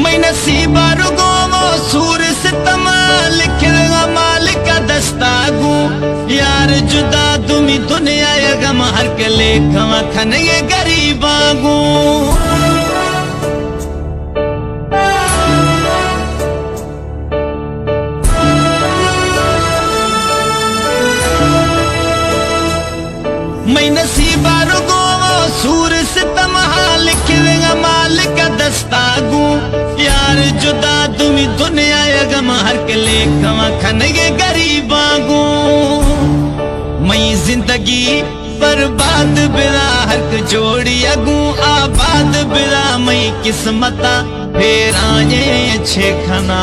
मैं नसीबा रुगो वो सूर सितम लिखेगा मालिक दस्तागू यार जुदा दुमी दुनिया गम हर के लेखवा खन ये गरीबागू मैं नसीबा रुगो वो सूर सितम लिखेगा मालिक दस्तागू यार जुदा दुमी दुनिया गम हर के लेखवा खन ये गरीबागू मैं जिंदगी बर्बाद बिरा हर जोड़ी अगू आबाद बिरा मैं किस्मता फिर आए छे खना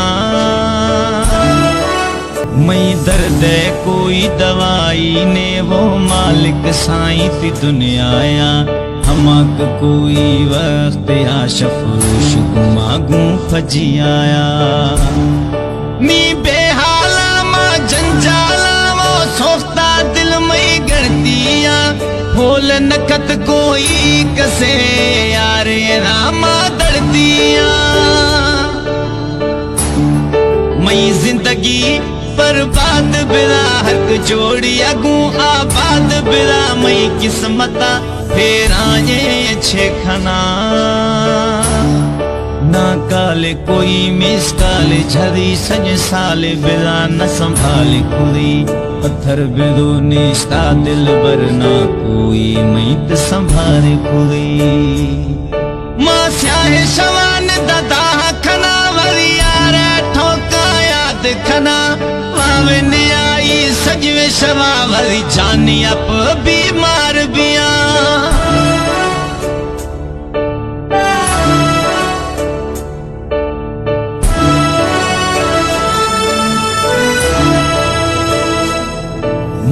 मैं दर्द कोई दवाई ने वो मालिक साईं थी दुनिया हमक कोई वक्त या शफरोश गुमागू फजी आया नी बेहाला मा जंजाला वो सोचता दिल में गढ़तिया फूल नकत कोई कसे यारे रामा दर्दिया मैं जिंदगी बर्बाद बिरा हक जोड़ी अगू आबाद बिरा मैं किस्मता फिर आए छे खना ना काले कोई मिस काले झरी सज साले बिरा न संभाले खुदी पत्थर बिदो निस्ता दिल बरना कोई मैं संभाले खुदी मां स्याहे शवान दादा खना वरी यार ठोका याद खना आई सजवे शवा वाली जानी अप बीमार बिया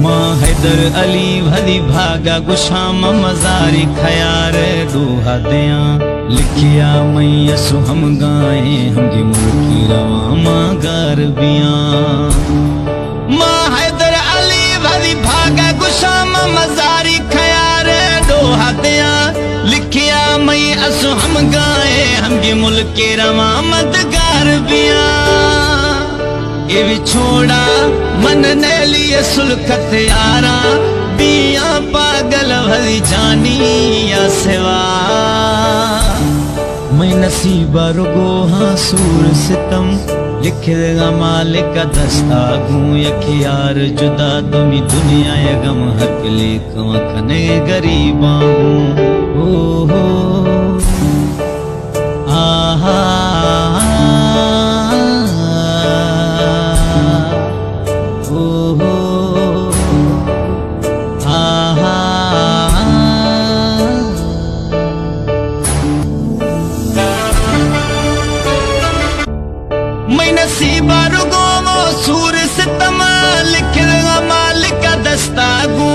मां हैदर अली भली भागा गुशाम मजारी खयार दोहा दिया लिखिया मैं असु हम गाए हमगे मुल्की रवा मां गार बिया मां हैदर अली भली भागा गुशाम मजारी खयार दोहा दिया लिखिया मैं असु हम गाए हमगे मुल्की रवा मदगार बिया ये विछोड़ा मन ने लिए सुलखत यारा बिया पागल भली जानी या सिवा मैं नसीबा रुगो हाँ सूर सितम लिखेगा मालिक दस्तागू यखियार जुदा दुमी दुनिया गम हक लेख खने गरीबा हो आहा नसीबा रुगो वो सूर सितम लिखेगा मालिक दस्तागू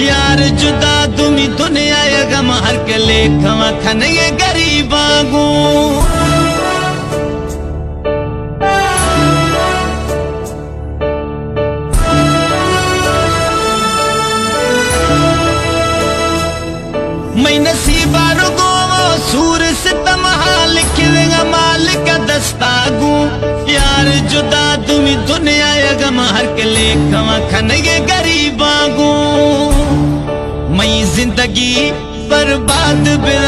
यार जुदा दुमी दुनिया गम हर के लेखवा खन ये गरीबागू मैं नसीबा रुगो वो सूर सितम लिखेगा मालिक दस्तागू यार जुदा दुमी दुनिया गम हर के लेखवा खन ये गरीबागू मैं जिंदगी बर्बाद बिरा